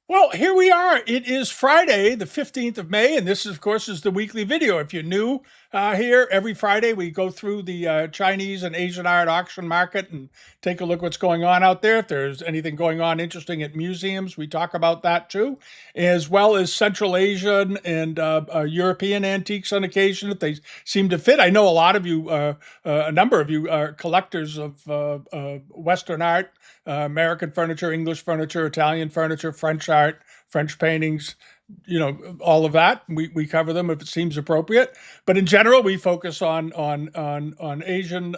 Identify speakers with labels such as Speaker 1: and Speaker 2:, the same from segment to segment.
Speaker 1: Well, here we are. It is Friday, the 15th of May, and this, of course, is the weekly video. If you're new here, every Friday we go through the Chinese and Asian art auction market and take a look what's going on out there. If there's anything going on interesting at museums, we talk about that too, as well as Central Asian and European antiques on occasion if they seem to fit. I know a lot of you, a number of you are collectors of Western art, American furniture, English furniture, Italian furniture, French art, French paintings, all of that. We cover them if it seems appropriate. But in general, we focus on Asian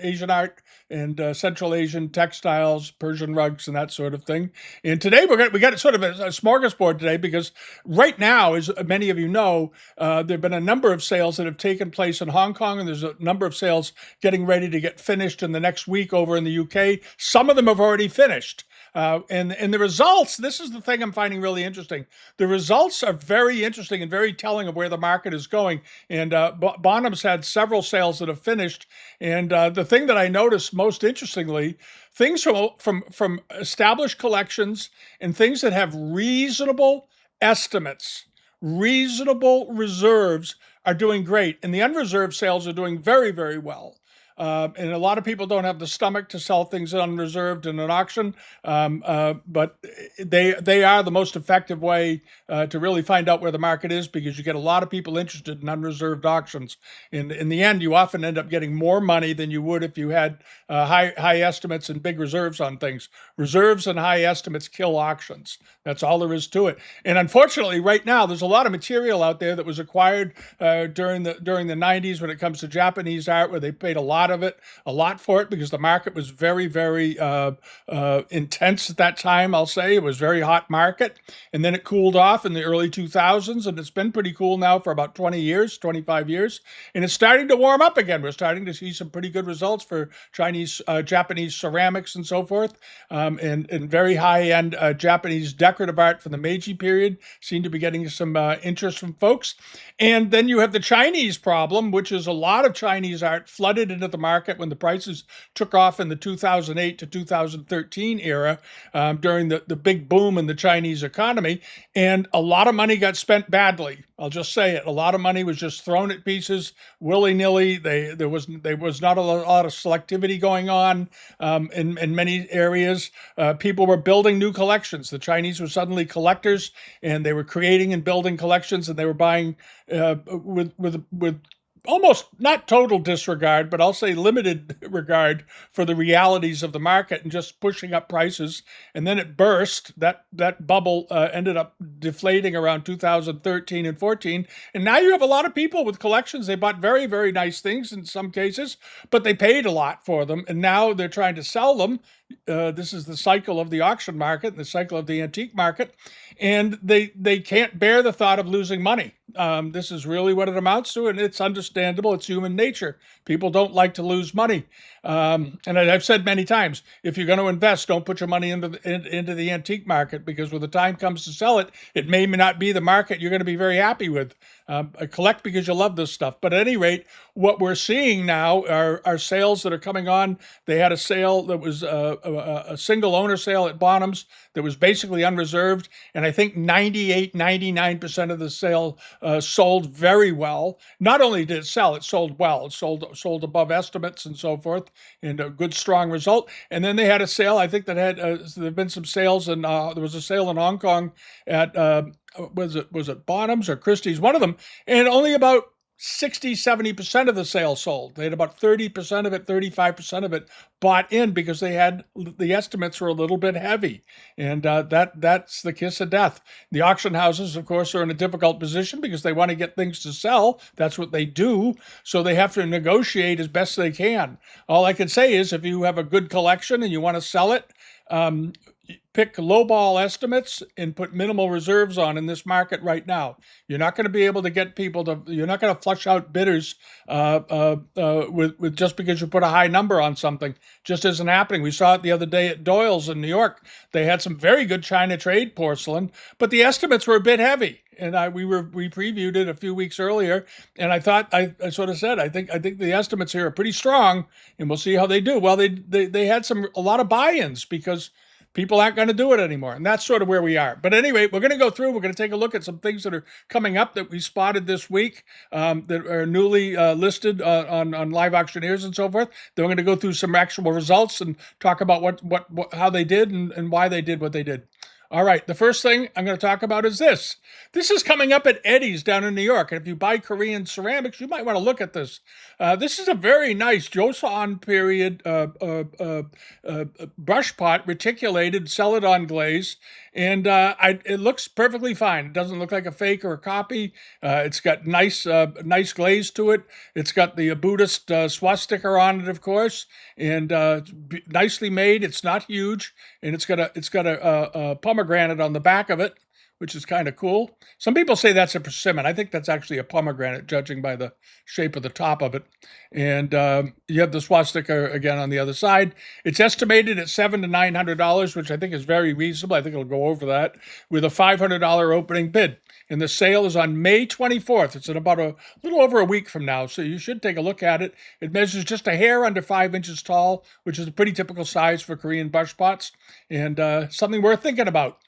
Speaker 1: Asian art and Central Asian textiles, Persian rugs, and that sort of thing. And today we got sort of a smorgasbord today because right now, as many of you know, there've been a number of sales that have taken place in Hong Kong, and there's a number of sales getting ready to get finished in the next week over in the UK. Some of them have already finished. And the results, this is the thing I'm finding really interesting. The results are very interesting and very telling of where the market is going. And Bonhams had several sales that have finished. And the thing that I noticed most interestingly, things from established collections and things that have reasonable estimates, reasonable reserves are doing great. And the unreserved sales are doing very, very well. And a lot of people don't have the stomach to sell things unreserved in an auction, but they are the most effective way to really find out where the market is, because you get a lot of people interested in unreserved auctions. In the end, you often end up getting more money than you would if you had high estimates and big reserves on things. Reserves and high estimates kill auctions. That's all there is to it. And unfortunately, right now, there's a lot of material out there that was acquired during the 90s when it comes to Japanese art, where they paid a lot for it, because the market was very, very intense at that time. I'll say it was a very hot market, and then it cooled off in the early 2000s, and it's been pretty cool now for about 20 years, 25 years, and it's starting to warm up again. We're starting to see some pretty good results for Japanese ceramics and so forth, and very high-end Japanese decorative art from the Meiji period seem to be getting some interest from folks. And then you have the Chinese problem, which is a lot of Chinese art flooded into the market when the prices took off in the 2008 to 2013 era, during the big boom in the Chinese economy. And a lot of money got spent badly. I'll just say it. A lot of money was just thrown at pieces willy-nilly. There was not a lot of selectivity going on in many areas. People were building new collections. The Chinese were suddenly collectors, and they were creating and building collections, and they were buying with almost not total disregard, but I'll say limited regard for the realities of the market, and just pushing up prices. And then it burst. That bubble ended up deflating around 2013 and 14. And now you have a lot of people with collections. They bought very, very nice things in some cases, but they paid a lot for them. And now they're trying to sell them. This is the cycle of the auction market, the cycle of the antique market, and they can't bear the thought of losing money. This is really what it amounts to, and it's understandable. It's human nature. People don't like to lose money. And I've said many times, if you're going to invest, don't put your money into the antique market, because when the time comes to sell it, it may not be the market you're going to be very happy with. Collect because you love this stuff. But at any rate, what we're seeing now are sales that are coming on. They had a sale that was a single owner sale at Bonhams that was basically unreserved. And I think 99% of the sale sold very well. Not only did it sell, it sold well. It sold above estimates and so forth, and a good, strong result. And then they had a sale, I think, that had there have been some sales, and there was a sale in Hong Kong at was it Bonhams or Christie's, one of them, and only about 60-70% of the sales sold. They had about 30% of it, 35% of it bought in, because the estimates were a little bit heavy. And that's the kiss of death. The auction houses, of course, are in a difficult position because they want to get things to sell. That's what they do. So they have to negotiate as best they can. All I can say is, if you have a good collection and you want to sell it, pick lowball estimates and put minimal reserves on in this market right now. You're not going to be able to get people to, you're not going to flush out bidders with just because you put a high number on something. Just isn't happening. We saw it the other day at Doyle's in New York. They had some very good China trade porcelain, but the estimates were a bit heavy. And we previewed it a few weeks earlier, and I thought I sort of said I think the estimates here are pretty strong, and we'll see how they do. Well, they had a lot of buy-ins, because People aren't going to do it anymore. And that's sort of where we are. But anyway, we're going to go through. We're going to take a look at some things that are coming up that we spotted this week that are newly listed on live auctioneers and so forth. Then we're going to go through some actual results and talk about how they did and why they did what they did. All right, the first thing I'm going to talk about is this. This is coming up at Eddie's down in New York. And if you buy Korean ceramics, you might want to look at this. This is a very nice Joseon period brush pot, reticulated, celadon glaze. And it looks perfectly fine. It doesn't look like a fake or a copy. It's got nice glaze to it. It's got the Buddhist swastika on it, of course, and nicely made. It's not huge, and it's got a pomegranate on the back of it, which is kind of cool. Some people say that's a persimmon. I think that's actually a pomegranate, judging by the shape of the top of it. And you have the swastika again on the other side. It's estimated at $700 to $900, which I think is very reasonable. I think it'll go over that, with a $500 opening bid. And the sale is on May 24th. It's in about a little over a week from now, so you should take a look at it. It measures just a hair under 5 inches tall, which is a pretty typical size for Korean brush pots, and something worth thinking about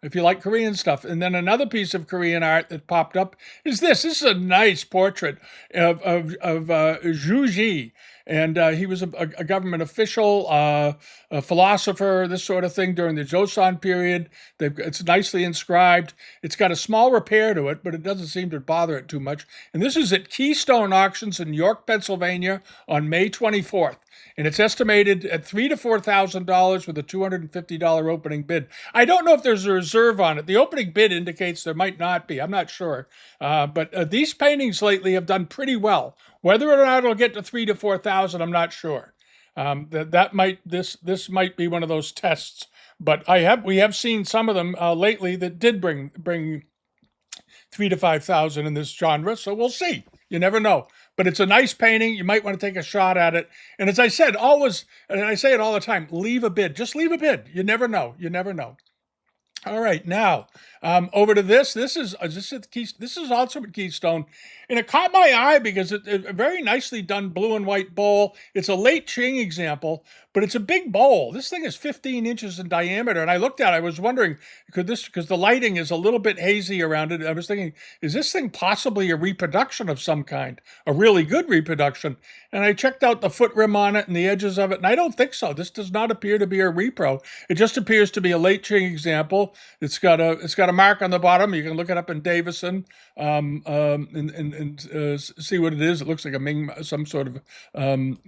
Speaker 1: if you like Korean stuff. And then another piece of Korean art that popped up is this. This is a nice portrait of Zhu Ji. And he was a government official, a philosopher, this sort of thing during the Joseon period. It's nicely inscribed. It's got a small repair to it, but it doesn't seem to bother it too much. And this is at Keystone Auctions in York, Pennsylvania on May 24th. And it's estimated at $3,000 to $4,000 with a $250 opening bid. I don't know if there's a reserve on it. The opening bid indicates there might not be. I'm not sure. But these paintings lately have done pretty well. Whether or not it'll get to $3,000 to $4,000, I'm not sure. This might be one of those tests. But we have seen some of them lately that did bring $3,000 to $5,000 in this genre. So we'll see. You never know. But it's a nice painting. You might want to take a shot at it. And as I said, always, and I say it all the time, leave a bid. Just leave a bid. You never know. You never know. All right, now over to this. This is also at Keystone, and it caught my eye because it's a very nicely done blue and white bowl. It's a late Qing example, but it's a big bowl. This thing is 15 inches in diameter, and I looked at it. I was wondering, because the lighting is a little bit hazy around it. I was thinking, is this thing possibly a reproduction of some kind, a really good reproduction? And I checked out the foot rim on it and the edges of it, and I don't think so. This does not appear to be a repro. It just appears to be a late Qing example. It's got a mark on the bottom. You can look it up in Davison and see what it is. It looks like a Ming, some sort of I'm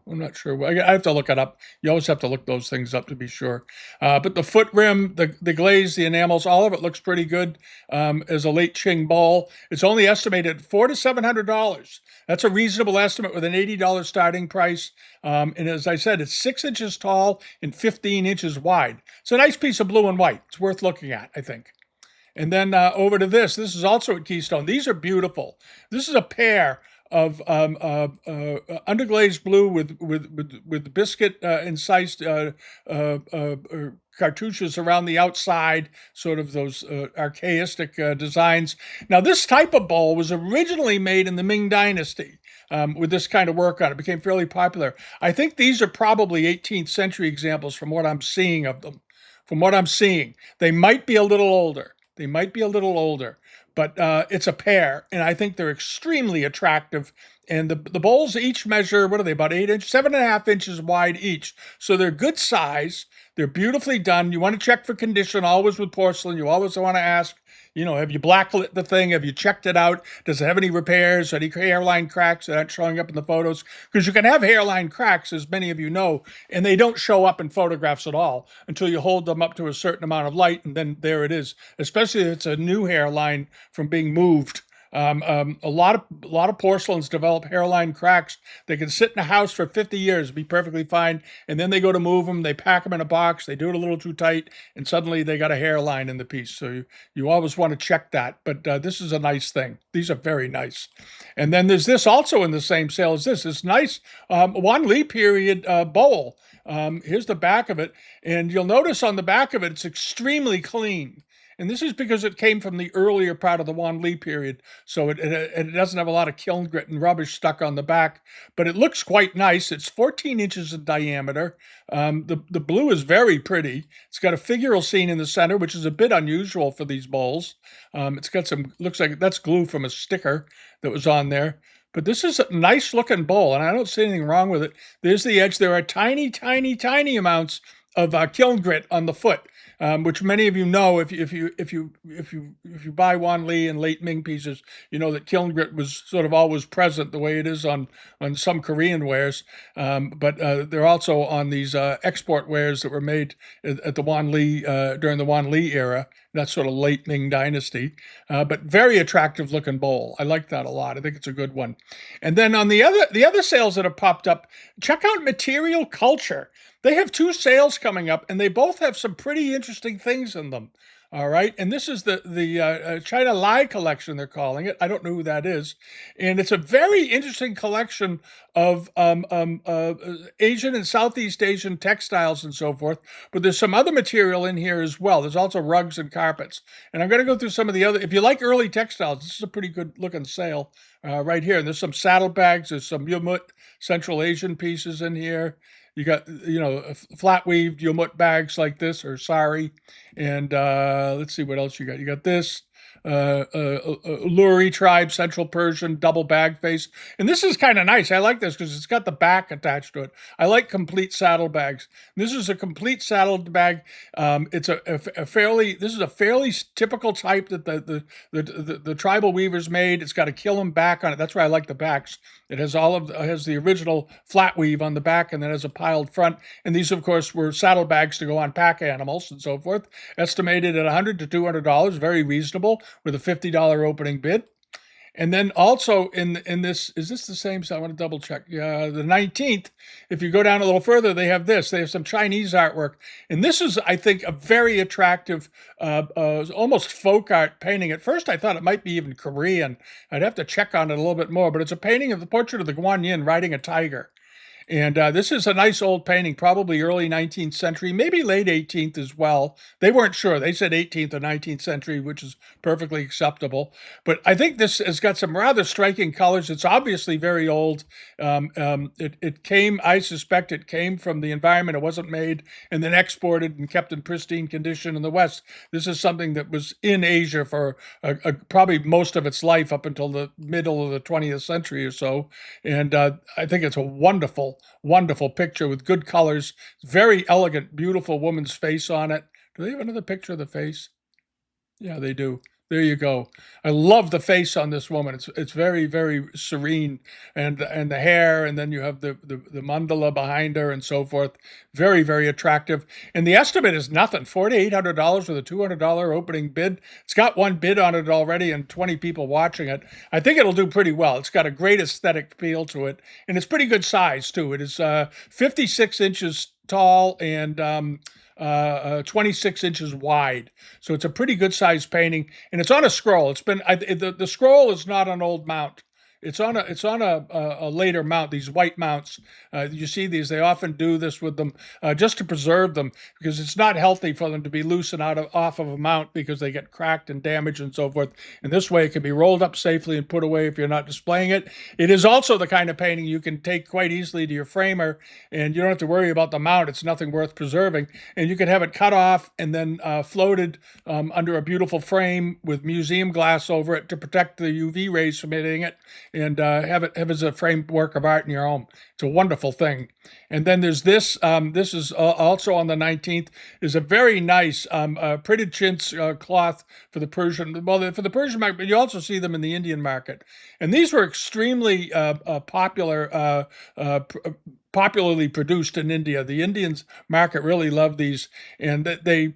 Speaker 1: not sure. I have to look it up. You always have to look those things up to be sure. But the foot rim, the glaze, the enamels, all of it looks pretty good as a late Qing bowl. It's only estimated at $400 to $700. That's a reasonable estimate with an $80 starting price. And as I said, it's 6 inches tall and 15 inches wide. It's a nice piece of blue and white. It's worth looking at, I think. And then over to this. This is also at Keystone. These are beautiful. This is a pair of underglazed blue with biscuit incised cartouches around the outside, sort of those archaistic designs. Now, this type of bowl was originally made in the Ming Dynasty with this kind of work on it. It became fairly popular. I think these are probably 18th century examples from what I'm seeing of them. From what I'm seeing, they might be a little older. But it's a pair, and I think they're extremely attractive. And the bowls each measure, what are they, about 8 inches, 7.5 inches wide each. So they're good size. They're beautifully done. You want to check for condition, always with porcelain. You always want to ask, have you blacklit the thing? Have you checked it out? Does it have any repairs, any hairline cracks that aren't showing up in the photos? Because you can have hairline cracks, as many of you know, and they don't show up in photographs at all until you hold them up to a certain amount of light, and then there it is, especially if it's a new hairline from being moved. A lot of porcelains develop hairline cracks. They can sit in a house for 50 years, be perfectly fine, and then they go to move them. They pack them in a box. They do it a little too tight, and suddenly they got a hairline in the piece. So you always want to check that. But this is a nice thing. These are very nice. And then there's this also in the same sale as this. This nice Wan Li period bowl. Here's the back of it, and you'll notice on the back of it, it's extremely clean. And this is because it came from the earlier part of the Wan Li period. So it doesn't have a lot of kiln grit and rubbish stuck on the back, but it looks quite nice. It's 14 inches in diameter. The blue is very pretty. It's got a figural scene in the center, which is a bit unusual for these bowls. It's got some, looks like that's glue from a sticker that was on there. But this is a nice looking bowl, and I don't see anything wrong with it. There's the edge. There are tiny, tiny, tiny amounts of kiln grit on the foot, which many of you know if you buy Wan Li and late Ming pieces, you know that kiln grit was sort of always present the way it is on some Korean wares, but they're also on these export wares that were made at the Wan Li during the Wan Li era. That's sort of late Ming dynasty, but very attractive looking bowl. I like that a lot. I think it's a good one. And then on the other sales that have popped up, check out Material Culture. They have two sales coming up, and they both have some pretty interesting things in them. All right, and this is the China Lai collection, they're calling it. I don't know who that is, and it's a very interesting collection of Asian and Southeast Asian textiles and so forth. But there's some other material in here as well. There's also rugs and carpets, and I'm going to go through some of the other. If you like early textiles, this is a pretty good looking sale right here. And there's some saddlebags. There's some Yumut Central Asian pieces in here. You got, flat weaved Yumut bags like this, or sari. And let's see what else you got. You got this Luri tribe, Central Persian, double bag face. And this is kind of nice. I like this because it's got the back attached to it. I like complete saddlebags. This is a complete saddlebag. It's this is a fairly typical type that the tribal weavers made. It's got a kiln back on it. That's why I like the backs. It has has the original flat weave on the back, and then has a piled front. And these, of course, were saddlebags to go on pack animals and so forth. Estimated at $100 to $200, very reasonable, with a $50 opening bid. And then also in this, is this the same? So I want to double check. Yeah, the 19th, if you go down a little further, they have this. They have some Chinese artwork. And this is, I think, a very attractive, almost folk art painting. At first, I thought it might be even Korean. I'd have to check on it a little bit more. But it's a painting of the portrait of the Guanyin riding a tiger. And this is a nice old painting, probably early 19th century, maybe late 18th as well. They weren't sure. They said 18th or 19th century, which is perfectly acceptable. But I think this has got some rather striking colors. It's obviously very old. It came, I suspect it came from the environment. It wasn't made and then exported and kept in pristine condition in the West. This is something that was in Asia for probably most of its life up until the middle of the 20th century or so. And I think it's a wonderful picture with good colors. Very elegant, beautiful woman's face on it. Do they have another picture of the face? Yeah, they do. There you go. I love the face on this woman. It's very, very serene, and the hair, and then you have the mandala behind her and so forth. Very, very attractive. And the estimate is nothing. $4,800 with a $200 opening bid. It's got one bid on it already and 20 people watching it. I think it'll do pretty well. It's got a great aesthetic appeal to it, and it's pretty good size too. It is 56 inches tall and 26 inches wide. So it's a pretty good sized painting, and it's on a scroll. The scroll is not an old mount. It's on a later mount. These white mounts, you see these. They often do this with them just to preserve them, because it's not healthy for them to be loose and off of a mount, because they get cracked and damaged and so forth. And this way, it can be rolled up safely and put away if you're not displaying it. It is also the kind of painting you can take quite easily to your framer, and you don't have to worry about the mount. It's nothing worth preserving, and you can have it cut off and then floated under a beautiful frame with museum glass over it to protect the UV rays from hitting it, and have it as a framed work of art in your home. It's a wonderful thing. And then there's this. This is also on the 19th. Is a very nice printed chintz cloth for the Persian. Well, for the Persian market, but you also see them in the Indian market. And these were extremely popularly produced in India. The Indians market really loved these, and they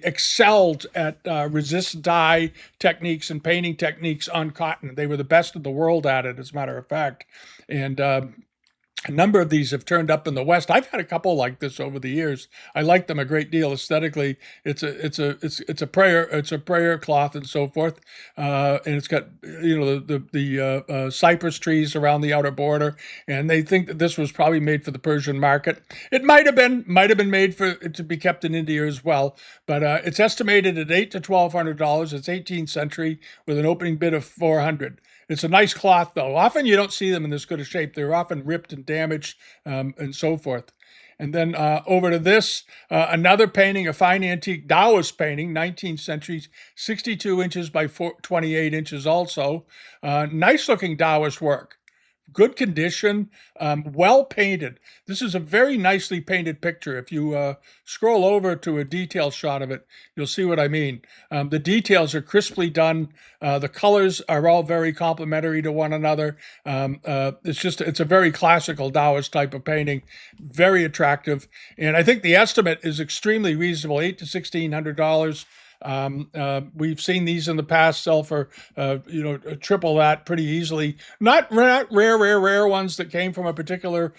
Speaker 1: excelled at resist dye techniques and painting techniques on cotton. They were the best in the world at it, as a matter of fact. And A number of these have turned up in the West. I've had a couple like this over the years. I like them a great deal aesthetically. It's a prayer cloth and so forth, and it's got the cypress trees around the outer border. And they think that this was probably made for the Persian market. It might have been made for to be kept in India as well. But it's estimated at $800 to $1,200. It's 18th century with an opening bid of 400. It's a nice cloth, though. Often you don't see them in this good a shape. They're often ripped and damaged and so forth. And then over to this, another painting, a fine antique Taoist painting, 19th century, 62 inches by 28 inches also. Nice looking Taoist work. Good condition, well painted. This is a very nicely painted picture. If you scroll over to a detail shot of it, you'll see what I mean. The details are crisply done. The colors are all very complementary to one another. It's a very classical Taoist type of painting, very attractive. And I think the estimate is extremely reasonable, $800 to $1,600. We've seen these in the past sell for triple that pretty easily. Not rare ones that came from a particular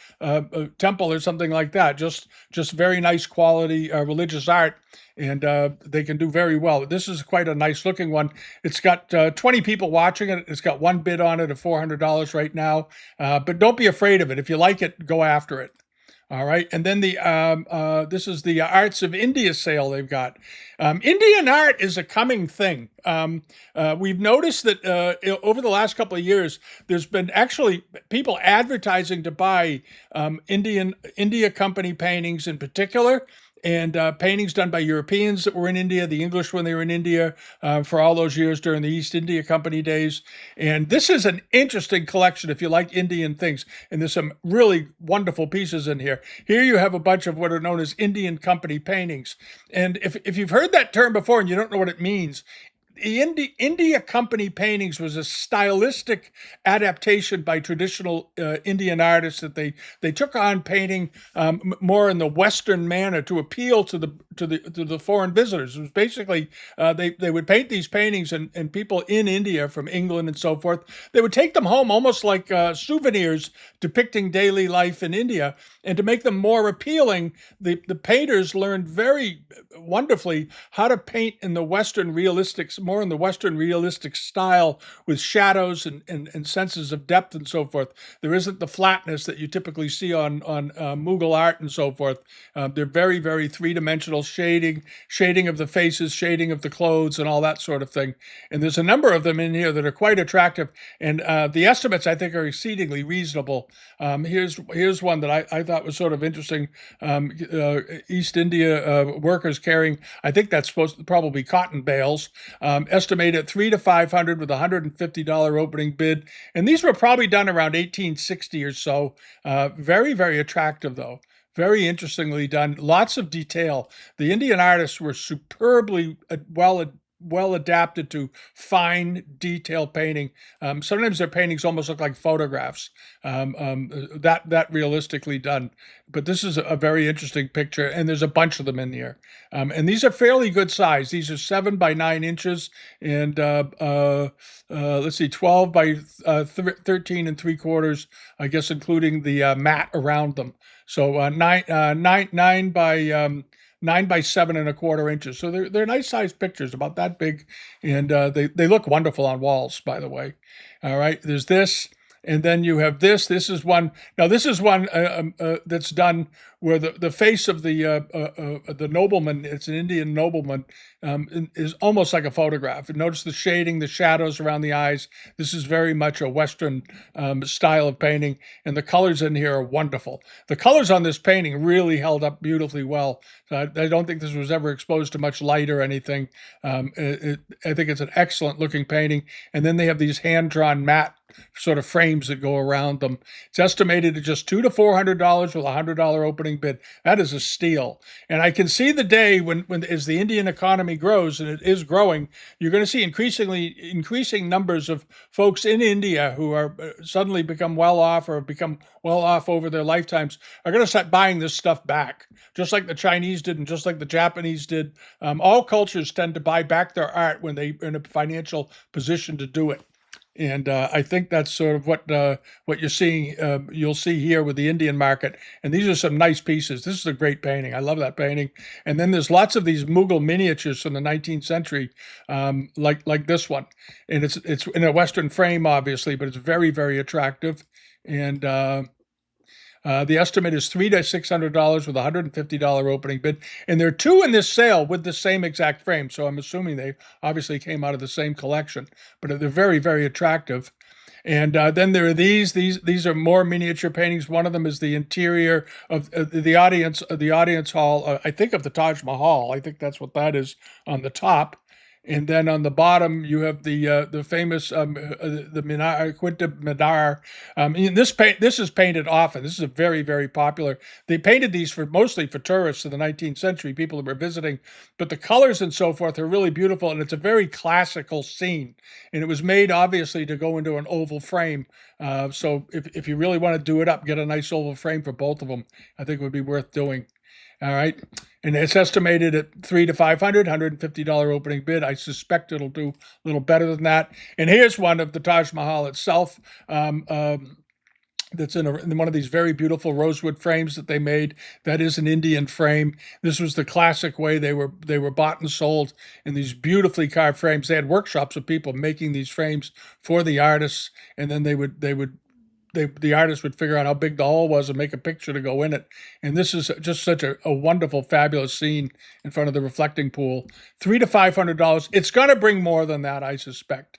Speaker 1: temple or something like that. Just very nice quality religious art, and they can do very well. This is quite a nice looking one. It's got 20 people watching it. It's got one bid on it of $400 right now. But don't be afraid of it. If you like it, go after it. All right, and then this is the Arts of India sale they've got. Indian art is a coming thing. We've noticed that over the last couple of years, there's been actually people advertising to buy India company paintings in particular, and paintings done by Europeans that were in India, the English when they were in India for all those years during the East India Company days. And this is an interesting collection if you like Indian things. And there's some really wonderful pieces in here. Here you have a bunch of what are known as Indian Company paintings. And if you've heard that term before and you don't know what it means, the India Company paintings was a stylistic adaptation by traditional Indian artists that they took on painting more in the Western manner to appeal to the foreign visitors. It was basically they would paint these paintings and people in India from England and so forth, they would take them home almost like souvenirs depicting daily life in India. And to make them more appealing, the painters learned very wonderfully how to paint in the Western more in the Western realistic style with shadows and senses of depth and so forth. There isn't the flatness that you typically see on Mughal art and so forth. They're very, very three-dimensional shading of the faces, shading of the clothes, and all that sort of thing. And there's a number of them in here that are quite attractive. And the estimates, I think, are exceedingly reasonable. Here's one that I thought was sort of interesting. East India workers carrying, I think that's supposed to probably cotton bales, estimated at $300 to $500 with a $150 opening bid. And these were probably done around 1860 or so. Very, very attractive, though. Very interestingly done. Lots of detail. The Indian artists were superbly well adapted to fine detail painting. Sometimes their paintings almost look like photographs. That realistically done. But this is a very interesting picture, and there's a bunch of them in here. And these are fairly good size. These are 7 by 9 inches, and let's see, 12 by 13 and 3/4, I guess, including the mat around them. So 9 by 7 1/4 inches. So they're nice sized pictures, about that big, and they look wonderful on walls, by the way. All right, there's this. And then you have this. This is one. Now, this is one that's done where the face of the nobleman, it's an Indian nobleman, is almost like a photograph. And notice the shading, the shadows around the eyes. This is very much a Western style of painting, and the colors in here are wonderful. The colors on this painting really held up beautifully well. So I don't think this was ever exposed to much light or anything. I think it's an excellent looking painting. And then they have these hand-drawn matte sort of frames that go around them. It's estimated at just $200 to $400 with a $100 opening bid. That is a steal. And I can see the day when as the Indian economy grows, and it is growing, you're going to see increasing numbers of folks in India who are suddenly become well off or become well off over their lifetimes are going to start buying this stuff back, just like the Chinese did and just like the Japanese did. All cultures tend to buy back their art when they're in a financial position to do it. And I think that's sort of what you're seeing. You'll see here with the Indian market, and these are some nice pieces. This is a great painting. I love that painting. And then there's lots of these Mughal miniatures from the 19th century, like this one, and it's in a Western frame, obviously, but it's very very attractive. And the estimate is $300 to $600 with a $150 opening bid. And there are two in this sale with the same exact frame. So I'm assuming they obviously came out of the same collection, but they're very, very attractive. And then there are these. These are more miniature paintings. One of them is the interior of the audience hall. I think of the Taj Mahal. I think that's what that is on the top. And then on the bottom, you have the famous the Minar, Quinta Minar. This is painted often. This is a very very popular. They painted these for mostly for tourists in the 19th century, people that were visiting. But the colors and so forth are really beautiful, and it's a very classical scene. And it was made obviously to go into an oval frame. So if you really want to do it up, get a nice oval frame for both of them. I think it would be worth doing. All right. And it's estimated at $300 to $500, $150 opening bid. I suspect it'll do a little better than that. And here's one of the Taj Mahal itself. That's in one of these very beautiful rosewood frames that they made. That is an Indian frame. This was the classic way they were bought and sold in these beautifully carved frames. They had workshops of people making these frames for the artists, and then the artist would figure out how big the hole was and make a picture to go in it. And this is just such a wonderful, fabulous scene in front of the reflecting pool. $300 to $500. It's going to bring more than that, I suspect.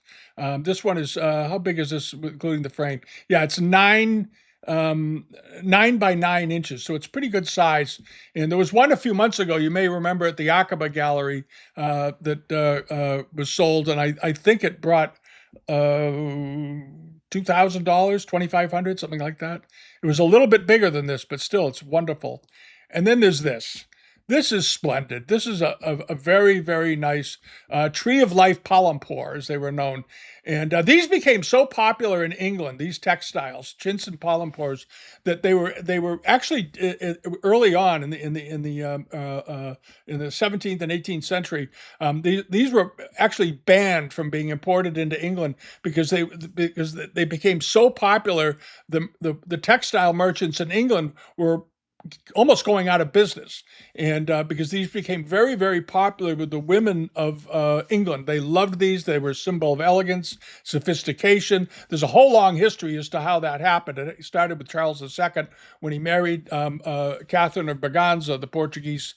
Speaker 1: This one is how big is this, including the frame? Yeah, it's 9 by 9 inches, so it's pretty good size. And there was one a few months ago, you may remember, at the Aqaba Gallery that was sold, and I think it brought $2,000, $2,500, something like that. It was a little bit bigger than this, but still, it's wonderful. And then there's this. This is splendid. This is a very, very nice tree of life palampore, as they were known. And these became so popular in England, these textiles, chintz and palampores, that they were actually early on in the 17th and 18th century. These were actually banned from being imported into England because they became so popular. The textile merchants in England were almost going out of business, and because these became very, very popular with the women of England. They loved these. They were a symbol of elegance, sophistication. There's a whole long history as to how that happened. It started with Charles II when he married Catherine of Braganza, the Portuguese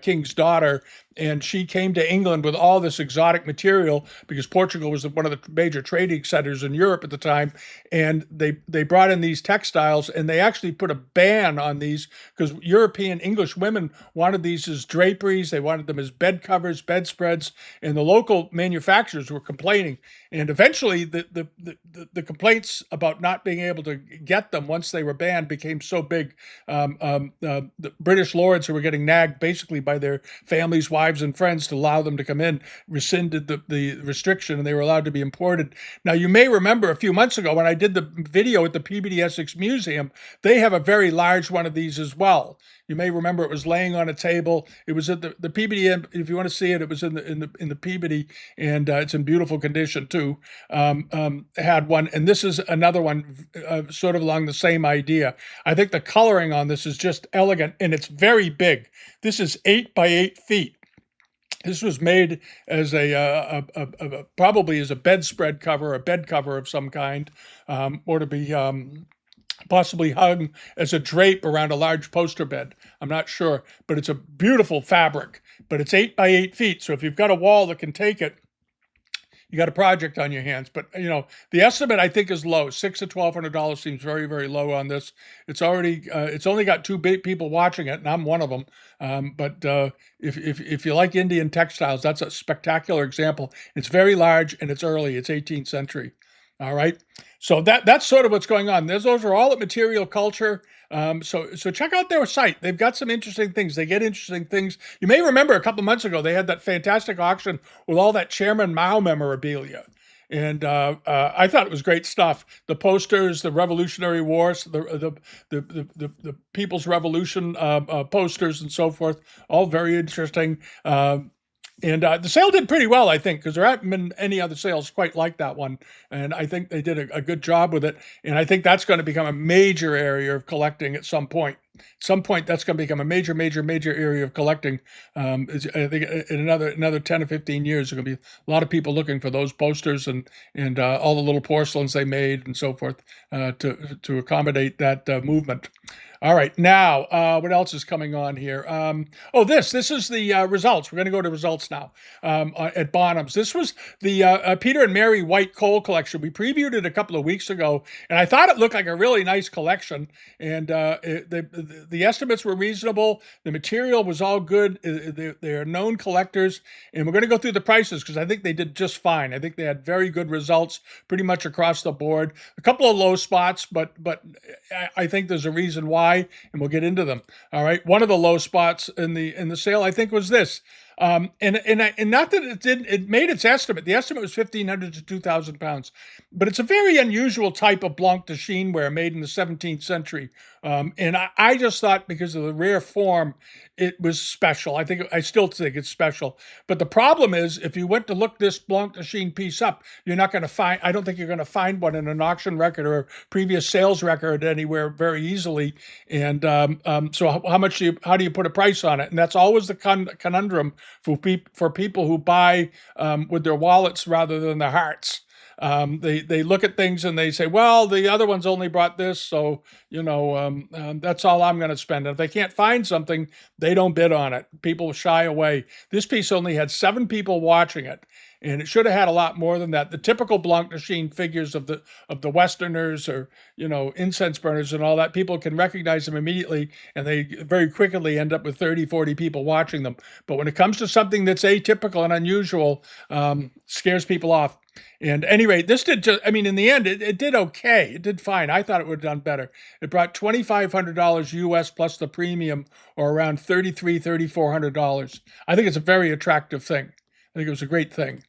Speaker 1: king's daughter, and she came to England with all this exotic material because Portugal was one of the major trading centers in Europe at the time. And they brought in these textiles, and they actually put a ban on these because European English women wanted these as draperies. They wanted them as bed covers, bedspreads, and the local manufacturers were complaining. And eventually the complaints about not being able to get them once they were banned became so big. The British lords, who were getting nagged basically by their families, wives, and friends to allow them to come in, rescinded the restriction, and they were allowed to be imported. Now, you may remember a few months ago when I did the video at the Peabody Essex Museum, they have a very large one of these as well. You may remember it was laying on a table. It was at the Peabody. If you want to see it, it was in the Peabody, and it's in beautiful condition too. Had one, and this is another one, sort of along the same idea. I think the coloring on this is just elegant, and it's very big. This is 8 by 8 feet. This was made as probably as a bedspread cover, a bed cover of some kind, or to be possibly hung as a drape around a large poster bed. I'm not sure, but it's a beautiful fabric. But it's 8 by 8 feet, so if you've got a wall that can take it, you got a project on your hands. But the estimate I think is low. $600 to $1,200 seems very, very low on this. It's only got two people watching it, and I'm one of them. But if you like Indian textiles, that's a spectacular example. It's very large and it's early. It's 18th century. All right. So that's sort of what's going on. Those are all at Material Culture. So check out their site. They've got some interesting things. They get interesting things. You may remember a couple of months ago, they had that fantastic auction with all that Chairman Mao memorabilia. And I thought it was great stuff. The posters, the Revolutionary Wars, the People's Revolution posters and so forth, all very interesting. And the sale did pretty well, I think, because there haven't been any other sales quite like that one. And I think they did a good job with it. And I think that's going to become a major area of collecting at some point. At some point, that's going to become a major area of collecting. I think in another 10 or 15 years, there's going to be a lot of people looking for those posters and all the little porcelains they made and so forth to accommodate that movement. All right, now what else is coming on here? This is the results. We're going to go to results now at Bonhams. This was the Peter and Mary White Coal collection. We previewed it a couple of weeks ago, and I thought it looked like a really nice collection. And the estimates were reasonable. The material was all good. They are known collectors, and we're going to go through the prices because I think they did just fine. I think they had very good results pretty much across the board. A couple of low spots, but I think there's a reason why. And we'll get into them. All right. One of the low spots in the sale, I think, was this. And not that it made its estimate. The estimate was 1,500 to 2,000 pounds, but it's a very unusual type of blanc de chine ware made in the 17th century. And I just thought because of the rare form, it was special. I still think it's special. But the problem is, if you went to look this blanc de chine piece up, you're not going to find. I don't think you're going to find one in an auction record or a previous sales record anywhere very easily. And so, how do you put a price on it? And that's always the conundrum for people who buy with their wallets rather than their hearts. They look at things and they say, well, the other one's only brought this, so that's all I'm going to spend. And if they can't find something, they don't bid on it. People shy away. This piece only had 7 people watching it, and it should have had a lot more than that. The typical blanc de chine figures of the Westerners or incense burners and all that, people can recognize them immediately, and they very quickly end up with 30, 40 people watching them. But when it comes to something that's atypical and unusual, scares people off. And at any rate, this did in the end, it did okay. It did fine. I thought it would have done better. It brought $2,500 US plus the premium, or around $3,400. I think it's a very attractive thing. I think it was a great thing.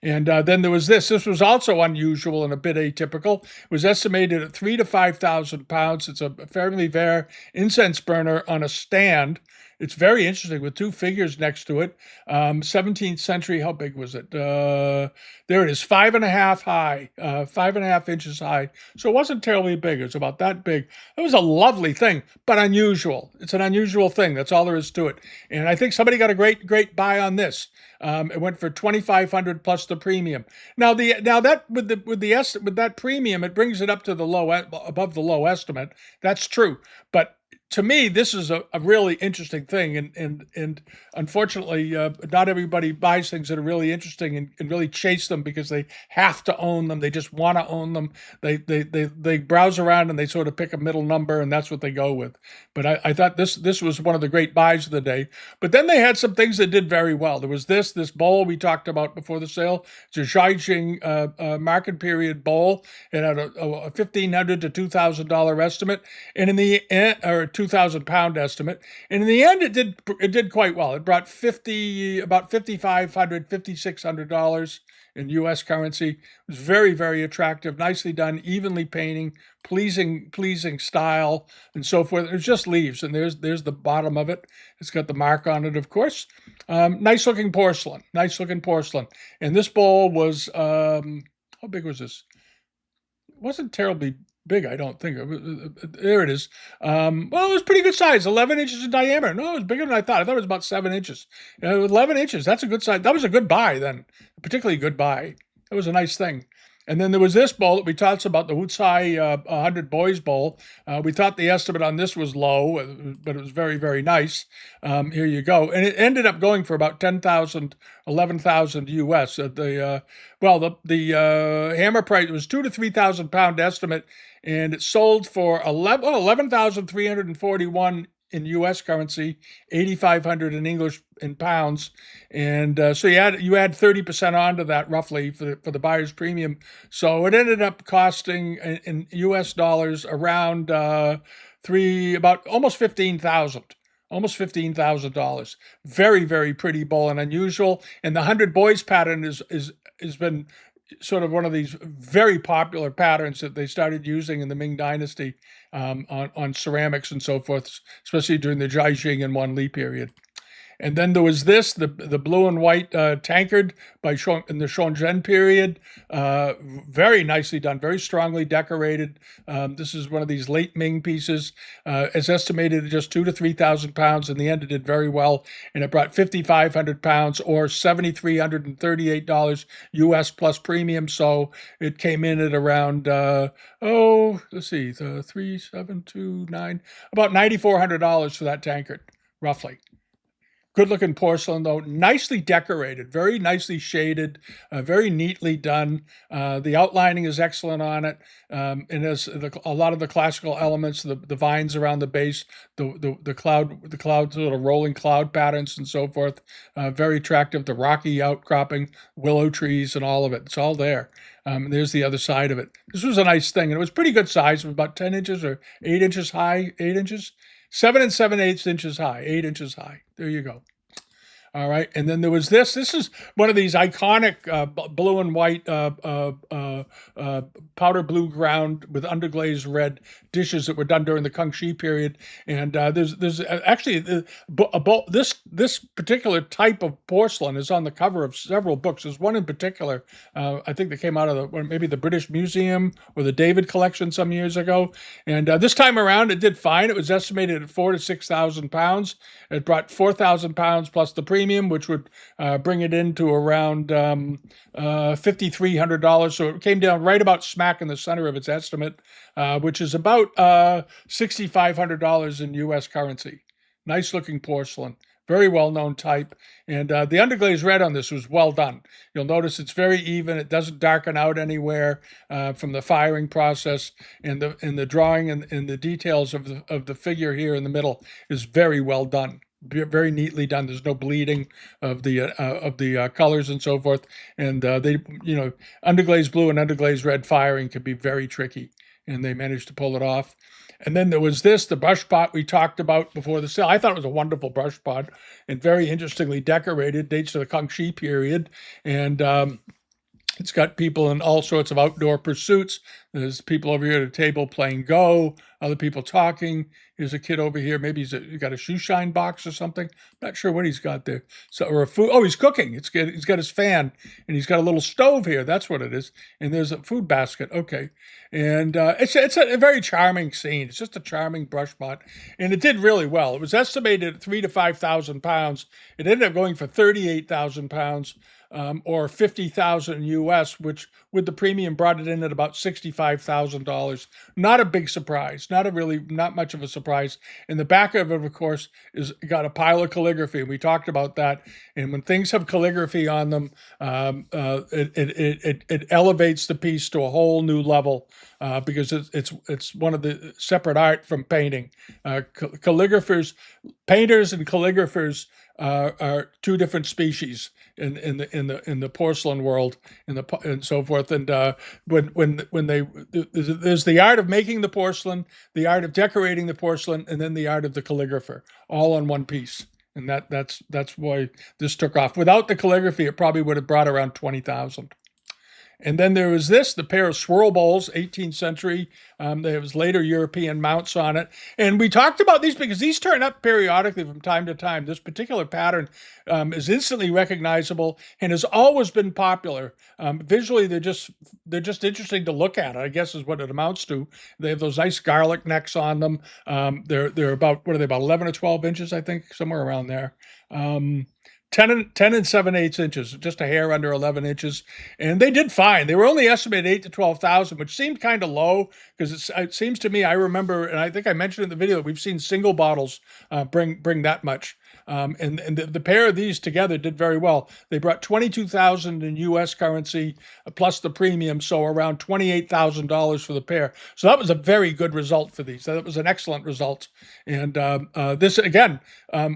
Speaker 1: And then there was this. This was also unusual and a bit atypical. It was estimated at 3,000 to 5,000 pounds. It's a fairly rare incense burner on a stand. It's very interesting with 2 figures next to it. 17th century, how big was it? There it is, 5.5 high, 5.5 inches high. So it wasn't terribly big. It was about that big. It was a lovely thing, but unusual. It's an unusual thing. That's all there is to it. And I think somebody got a great buy on this. It went for $2,500 plus the premium. Now that with that premium, it brings it up to above the low estimate. That's true, but to me, this is a really interesting thing, and unfortunately, not everybody buys things that are really interesting and really chase them because they have to own them. They just want to own them. They browse around and they sort of pick a middle number, and that's what they go with. But I thought this was one of the great buys of the day. But then they had some things that did very well. There was this bowl we talked about before the sale. It's a Zhaijing market period bowl. It had a $1,500 to $2,000 estimate, and in the end, or 2,000 pound estimate, and in the end, it did quite well. It brought about $5,600 in U.S. currency. It was very, very attractive, nicely done, evenly painting, pleasing style, and so forth. It was just leaves, and there's the bottom of it. It's got the mark on it, of course. Nice looking porcelain, and this bowl was how big was this? It wasn't terribly big, I don't think. There it is. Well, it was pretty good size, 11 inches in diameter. No, it was bigger than I thought. I thought it was about 7 inches. 11 inches, that's a good size. That was a good buy then, a particularly good buy. It was a nice thing. And then there was this bowl that we talked about, the Wucai 100 Boys Bowl. We thought the estimate on this was low, but it was very, very nice. Here you go. And it ended up going for about 10,000, 11,000 US. The hammer price was 2,000 to 3,000 pound estimate, and it sold for 11,341 in U.S. currency, 8,500 in pounds, and so you add 30% onto that roughly for the buyer's premium. So it ended up costing in U.S. dollars around almost $15,000. Almost $15,000. Very, very pretty bowl and unusual. And the 100 Boys pattern has been sort of one of these very popular patterns that they started using in the Ming Dynasty on ceramics and so forth, especially during the Zhaijing and Wanli period. And then there was this, the blue and white tankard in the Shenzhen period. Very nicely done, very strongly decorated. This is one of these late Ming pieces. It's estimated at just 2,000 to 3,000 pounds. In the end, it did very well, and it brought 5,500 pounds or $7,338 US plus premium. So it came in at around let's see, the 3,729, about $9,400 for that tankard, roughly. Good looking porcelain, though, nicely decorated, very nicely shaded, very neatly done. The outlining is excellent on it. It has a lot of the classical elements, the vines around the base, the cloud sort of rolling cloud patterns and so forth. Very attractive. The rocky outcropping, willow trees, and all of it. It's all there. There's the other side of it. This was a nice thing, and it was pretty good size, about 10 inches or 8 inches high, 8 inches. 7 7/8 inches high, 8 inches high. There you go. All right, and then there was this. This is one of these iconic blue and white powder blue ground with underglazed red dishes that were done during the Kangxi period. And there's actually this particular type of porcelain is on the cover of several books. There's one in particular, I think that came out of maybe the British Museum or the David collection some years ago. And this time around, it did fine. It was estimated at 4,000 to 6,000 pounds. It brought 4,000 pounds plus the premium, which would bring it into around $5,300. So it came down right about smack in the center of its estimate, which is about $6,500 in U.S. currency. Nice looking porcelain. Very well-known type. And the underglaze red on this was well done. You'll notice it's very even. It doesn't darken out anywhere from the firing process. And the drawing and the details of the figure here in the middle is very well done. Very neatly done. There's no bleeding of the colors and so forth. And underglaze blue and underglaze red firing can be very tricky. And they managed to pull it off. And then there was the brush pot we talked about before the sale. I thought it was a wonderful brush pot and very interestingly decorated, dates to the Kangxi period. And it's got people in all sorts of outdoor pursuits. There's people over here at a table playing Go, other people talking. Here's a kid over here. Maybe he's got a shoe shine box or something. Not sure what he's got there. Or a food. Oh, he's cooking. He's got his fan, and he's got a little stove here. That's what it is. And there's a food basket. Okay. And it's a very charming scene. It's just a charming brush pot. And it did really well. It was estimated at 3,000 to 5,000 pounds. It ended up going for 38,000 pounds. Or 50,000 US, which with the premium brought it in at about $65,000. Not a big surprise, not much of a surprise. In the back of it, of course, is got a pile of calligraphy. We talked about that. And when things have calligraphy on them, it elevates the piece to a whole new level because it's one of the separate art from painting. Painters and calligraphers are two different species in the porcelain world and so forth. And there's the art of making the porcelain, the art of decorating the porcelain, and then the art of the calligrapher, all on one piece. And that's why this took off. Without the calligraphy, it probably would have brought around 20,000. And then there was the pair of swirl bowls, 18th century. There was later European mounts on it. And we talked about these because these turn up periodically from time to time. This particular pattern is instantly recognizable and has always been popular. Visually, they're just interesting to look at, I guess is what it amounts to. They have those nice garlic necks on them. They're about, what are they, about 11 or 12 inches, I think, somewhere around there. 10 and 7/8 inches, just a hair under 11 inches. And they did fine. They were only estimated 8,000 to 12,000, which seemed kind of low because it seems to me, I remember, and I think I mentioned in the video, that we've seen single bottles bring that much. And the pair of these together did very well. They brought 22,000 in U.S. currency plus the premium, so around $28,000 for the pair. So that was a very good result for these. That was an excellent result. And this, again,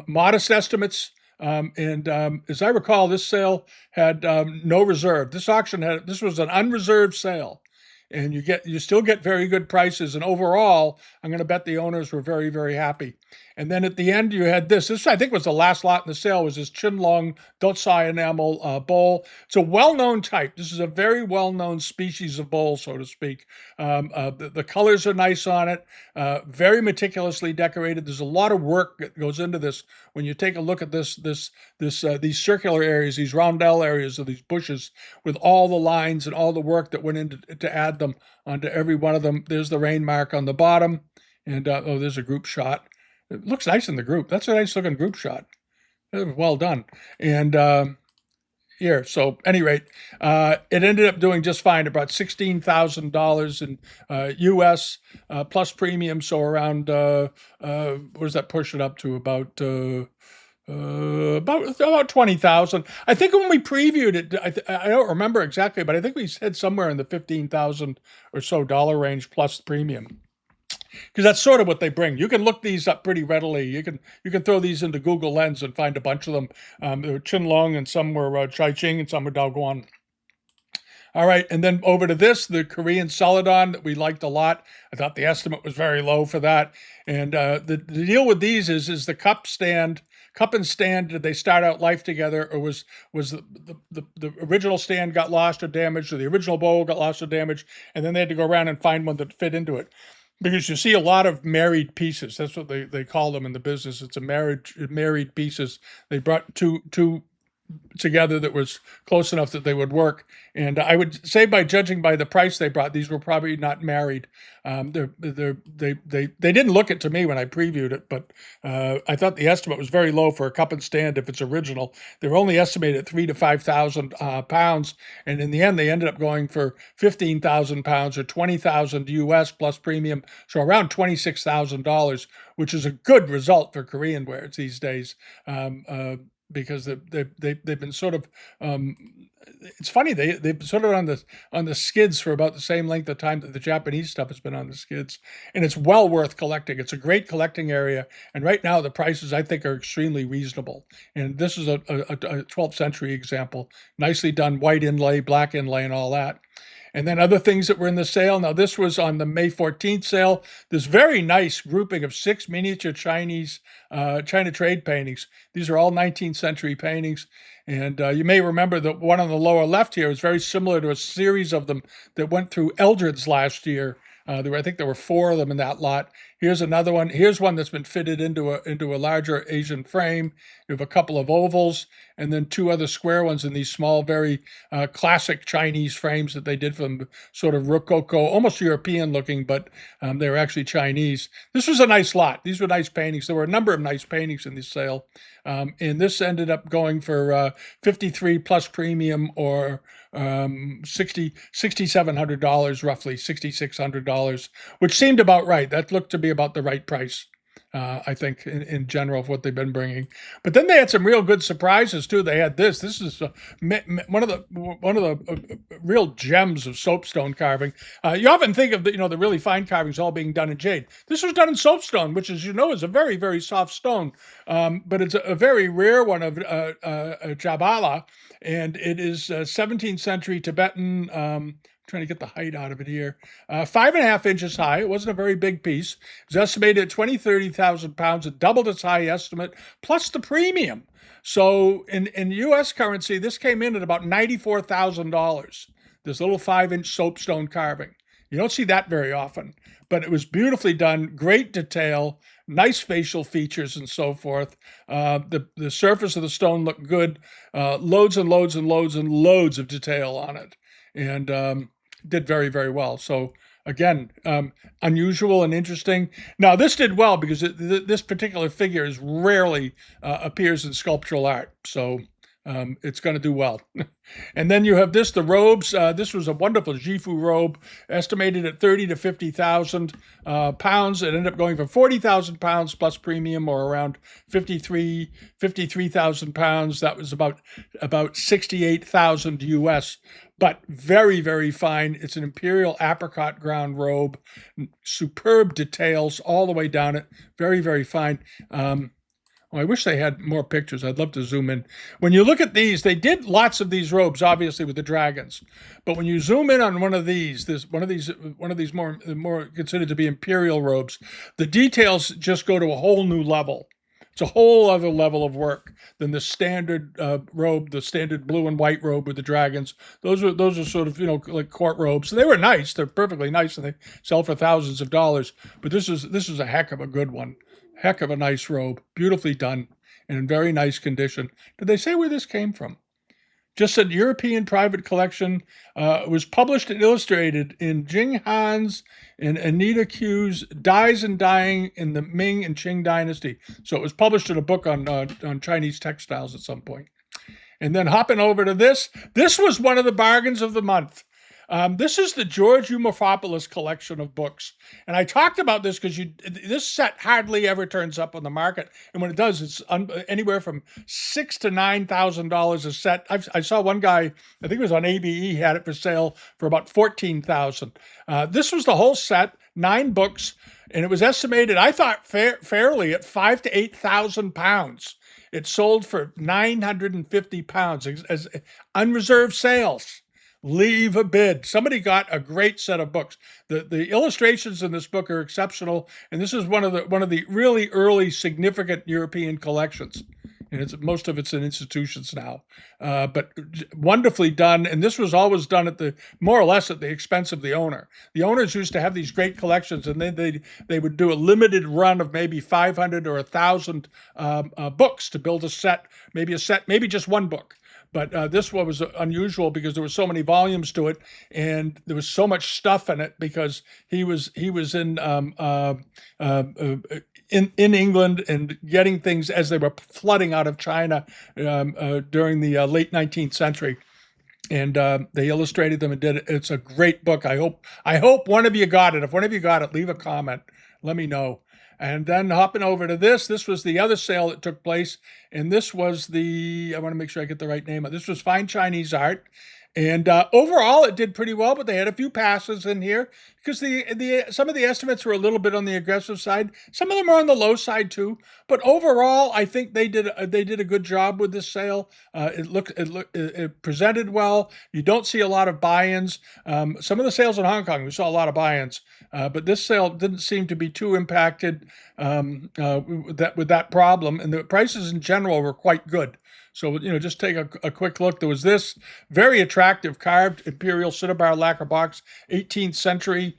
Speaker 1: modest estimates. As I recall, this sale had no reserve. This was an unreserved sale. and you still get very good prices. And overall, I'm going to bet the owners were very, very happy. And then at the end, you had this. This I think was the last lot in the sale. Was this Chinlong Dotsai enamel bowl? It's a well-known type. This is a very well-known species of bowl, so to speak. The colors are nice on it. Very meticulously decorated. There's a lot of work that goes into this. When you take a look at these circular areas, these roundel areas of these bushes, with all the lines and all the work that went into to add them onto every one of them. There's the rain mark on the bottom, and there's a group shot. It looks nice in the group. That's a nice looking group shot. Well done. And here, so any rate, it ended up doing just fine. About $16,000 in U.S. Plus premium, so around what does that push it up to? About 20,000. I think when we previewed it, I don't remember exactly, but I think we said somewhere in the 15,000 or so dollar range plus premium, because that's sort of what they bring. You can look these up pretty readily. You can throw these into Google Lens and find a bunch of them. There were Chinlong, and some were Chai-Ching, and some were Daoguan. All right, and then over to this, the Korean Celadon that we liked a lot. I thought the estimate was very low for that. And the deal with these is the cup and stand, did they start out life together, or was the original stand got lost or damaged, or the original bowl got lost or damaged, and then they had to go around and find one that fit into it? Because you see a lot of married pieces. That's what they call them in the business. It's a married pieces. They brought two together that was close enough that they would work. And I would say, by judging by the price they brought, these were probably not married. They didn't look it to me when I previewed it, but I thought the estimate was very low for a cup and stand if it's original. They were only estimated at 3,000 to 5,000 pounds, and in the end they ended up going for 15,000 pounds or 20,000 US plus premium, so around $26,000, which is a good result for Korean wares these days. Because they've been sort of it's funny, they've been sort of on the skids for about the same length of time that the Japanese stuff has been on the skids, and it's well worth collecting. It's a great collecting area, and right now the prices I think are extremely reasonable. And this is a 12th century example, nicely done, white inlay, black inlay, and all that. And then other things that were in the sale. Now, this was on the May 14th sale. This very nice grouping of 6 miniature China trade paintings. These are all 19th century paintings. And you may remember that one on the lower left here is very similar to a series of them that went through Eldred's last year. I think there were 4 of them in that lot. Here's another one. Here's one that's been fitted into a larger Asian frame. You have a couple of ovals, and then 2 other square ones in these small, very classic Chinese frames that they did from sort of Rococo, almost European looking, but they were actually Chinese. This was a nice lot. These were nice paintings. There were a number of nice paintings in this sale. And this ended up going for 53 plus premium, or $6,700, roughly $6,600, which seemed about right. That looked to be about the right price, I think, in general, of what they've been bringing. But then they had some real good surprises too. They had this. This is one of the real gems of soapstone carving. You often think of the really fine carvings all being done in jade. This was done in soapstone, which, as you know, is a very, very soft stone. But it's a very rare one of Jabala, and it is 17th century Tibetan. Trying to get the height out of it here. 5.5 inches high. It wasn't a very big piece. It was estimated at 30,000 pounds. It doubled its high estimate, plus the premium. So in U.S. currency, this came in at about $94,000. This little 5-inch soapstone carving. You don't see that very often, but it was beautifully done. Great detail, nice facial features, and so forth. The surface of the stone looked good. Loads and loads and loads and loads of detail on it, and did very, very well. So again, unusual and interesting. Now, this did well because this particular figure rarely appears in sculptural art. So it's going to do well. And then you have the robes. This was a wonderful Jifu robe, estimated at 30 to 50,000 pounds. It ended up going for 40,000 pounds plus premium, or around 53,000 pounds. That was about 68,000 US, but very, very fine. It's an imperial apricot ground robe, superb details all the way down it. Very, very fine. Oh, I wish they had more pictures. I'd love to zoom in. When you look at these, they did lots of these robes, obviously with the dragons. But when you zoom in on one of these, one of these more considered to be imperial robes, the details just go to a whole new level. It's a whole other level of work than the standard robe, the standard blue and white robe with the dragons. Those are sort of like court robes. They were nice. They're perfectly nice, and they sell for thousands of dollars. But this is a heck of a good one. Heck of a nice robe, beautifully done, and in very nice condition. Did they say where this came from? Just said European private collection. Was published and illustrated in Jing Han's and Anita Q's Dyes and Dyeing in the Ming and Qing Dynasty. So it was published in a book on Chinese textiles at some point. And then hopping over to this was one of the bargains of the month. This is the George Eumorphopoulos collection of books. And I talked about this because this set hardly ever turns up on the market. And when it does, it's anywhere from $6,000 to $9,000 a set. I saw one guy, I think it was on ABE, had it for sale for about $14,000. This was the whole set, 9 books, and it was estimated, I thought fairly, at 5,000 to 8,000 pounds. It sold for 950 pounds as unreserved sales. Leave a bid. Somebody got a great set of books. The illustrations in this book are exceptional, and this is one of the really early significant European collections. And most of it's in institutions now, but wonderfully done. And this was always done more or less at the expense of the owner. The owners used to have these great collections, and then they would do a limited run of maybe 500 or 1,000 books to build a set, maybe just one book. But this one was unusual because there were so many volumes to it, and there was so much stuff in it because he was in England and getting things as they were flooding out of China during the late 19th century. And they illustrated them and did it. It's a great book. I hope one of you got it. If one of you got it, leave a comment. Let me know. And then hopping over to this was the other sale that took place. And this was I want to make sure I get the right name. This was Fine Chinese Art. And overall, it did pretty well, but they had a few passes in here because some of the estimates were a little bit on the aggressive side. Some of them are on the low side too. But overall, I think they did a good job with this sale. It presented well. You don't see a lot of buy-ins. Some of the sales in Hong Kong, we saw a lot of buy-ins, but this sale didn't seem to be too impacted with that problem. And the prices in general were quite good. So, just take a quick look. There was this very attractive carved imperial cinnabar lacquer box, 18th century.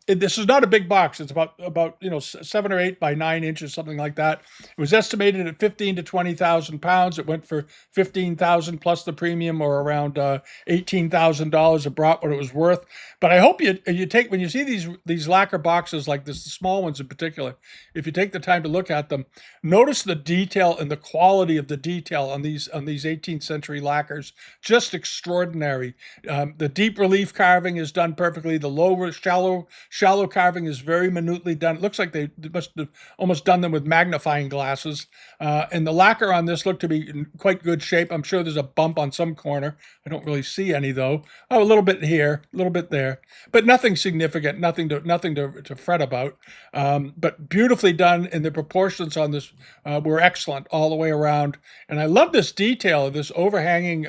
Speaker 1: This is not a big box. It's about 7 or 8 by 9 inches, something like that. It was estimated at 15 to 20,000 pounds. It went for 15,000 plus the premium, or around $18,000. It brought what it was worth. But I hope you take, when you see these lacquer boxes like this, the small ones in particular, if you take the time to look at them, notice the detail and the quality of the detail on these 18th century lacquers. Just extraordinary. The deep relief carving is done perfectly. The shallow carving is very minutely done. It looks like they must have almost done them with magnifying glasses. And the lacquer on this looked to be in quite good shape. I'm sure there's a bump on some corner. I don't really see any though. Oh, a little bit here, a little bit there, but nothing significant, nothing to fret about. But beautifully done, and the proportions on this were excellent all the way around. And I love this detail of this overhanging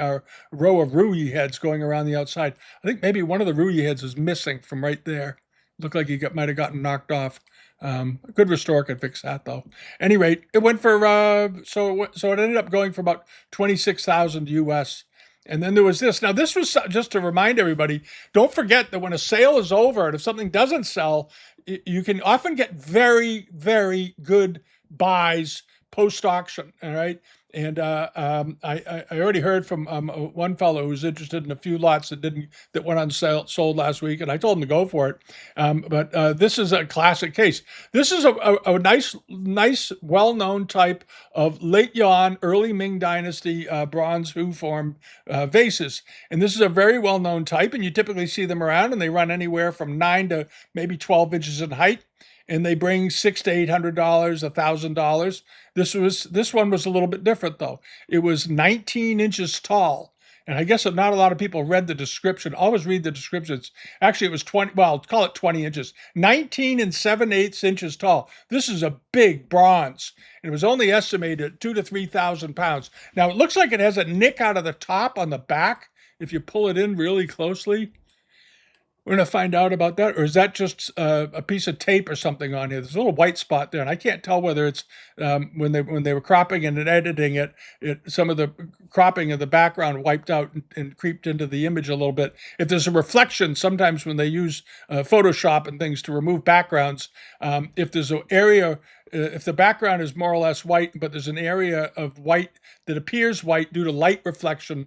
Speaker 1: row of ruyi heads going around the outside. I think maybe one of the ruyi heads is missing from right there. Looked like he might have gotten knocked off. A good restore could fix that, though. Any rate, it went for so it ended up going for about 26,000 US. And then there was this. Now, this was just to remind everybody, don't forget that when a sale is over and if something doesn't sell, you can often get very, very good buys post-auction, all right? And I already heard from one fellow who was interested in a few lots that went on sale, sold last week, and I told him to go for it. But this is a classic case. This is a nice, well-known type of late Yuan, early Ming Dynasty bronze Hu form vases, and this is a very well-known type. And you typically see them around, and they run anywhere from 9 to maybe 12 inches in height. And they bring $600 to $800, $1,000. This one was a little bit different though. It was 19 inches tall, And I guess not a lot of people read the description. Always read the descriptions. Actually, it was 20, well, call it 20 inches, 19 and 7/8 inches tall. This is a big bronze. And it was only estimated at 2 to 3,000 pounds. Now, it looks like it has a nick out of the top on the back. If you pull it in really closely, we're going to find out about that. Or is that just a piece of tape or something on here? There's a little white spot there, and I can't tell whether it's when they were cropping and editing it, some of the cropping of the background wiped out and creeped into the image a little bit. If there's a reflection, sometimes when they use Photoshop and things to remove backgrounds, if there's an area, if the background is more or less white, but there's an area of white that appears white due to light reflection,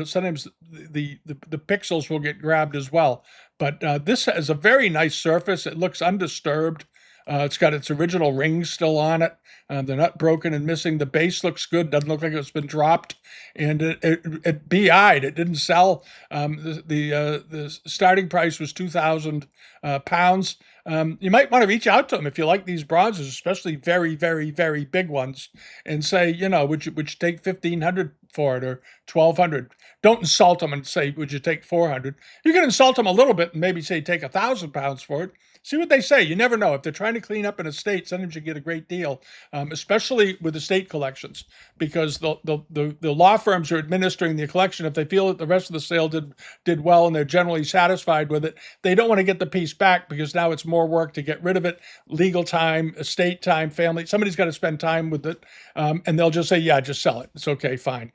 Speaker 1: sometimes the pixels will get grabbed as well. But this has a very nice surface. It looks undisturbed. It's got its original rings still on it. They're not broken and missing. The base looks good. Doesn't look like it's been dropped. And it BI'd. It didn't sell. The starting price was 2,000 pounds. You might want to reach out to them if you like these bronzes, especially very, very, very big ones, and say, would you take 1,500 for it or 1,200? Don't insult them and say, would you take 400? You can insult them a little bit and maybe say, take 1,000 pounds for it. See what they say. You never know. If they're trying to clean up an estate, sometimes you get a great deal, especially with estate collections, because the law firms are administering the collection. If they feel that the rest of the sale did well and they're generally satisfied with it, they don't want to get the piece back because now it's more work to get rid of it. Legal time, estate time, family. Somebody's got to spend time with it, and they'll just say, "Yeah, just sell it. It's okay, fine."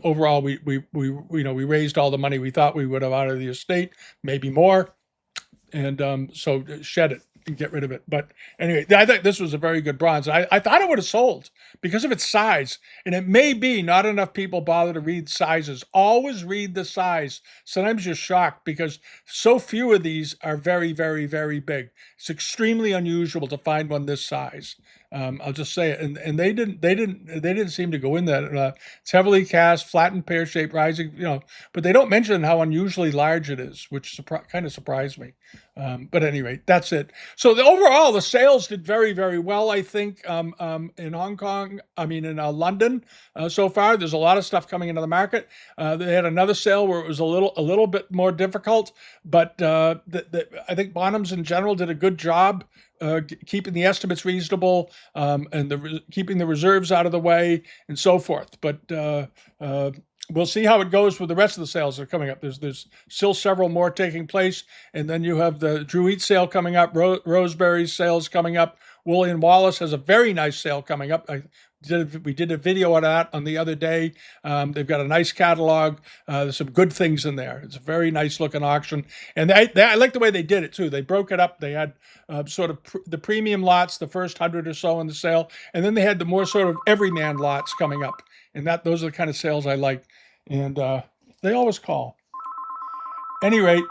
Speaker 1: Overall, we raised all the money we thought we would have out of the estate, maybe more. And so shed it and get rid of it. But anyway, I think this was a very good bronze. I thought it would have sold because of its size. And it may be not enough people bother to read sizes. Always read the size. Sometimes you're shocked because so few of these are very, very, very big. It's extremely unusual to find one this size. I'll just say it, and they didn't seem to go in that. It's heavily cast, flattened, pear-shaped, rising, but they don't mention how unusually large it is, which kind of surprised me. But anyway, that's it. So overall, the sales did very, very well, I think, in Hong Kong. In London so far. There's a lot of stuff coming into the market. They had another sale where it was a little bit more difficult, but I think Bonhams in general did a good job keeping the estimates reasonable, and keeping the reserves out of the way and so forth. But we'll see how it goes with the rest of the sales that are coming up. There's still several more taking place. And then you have the Drew Eat sale coming up, Roseberry's sales coming up. Woolley and Wallace has a very nice sale coming up. We did a video on that on the other day. They've got a nice catalog. There's some good things in there. It's a very nice looking auction. And I like the way they did it too. They broke it up. They had sort of the premium lots, the first 100 or so in the sale. And then they had the more sort of everyman lots coming up. And those are the kind of sales I like. And they always call. Any rate,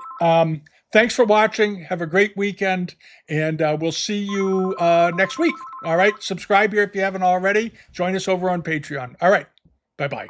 Speaker 1: thanks for watching. Have a great weekend, and we'll see you next week. All right, subscribe here if you haven't already. Join us over on Patreon. All right, bye-bye.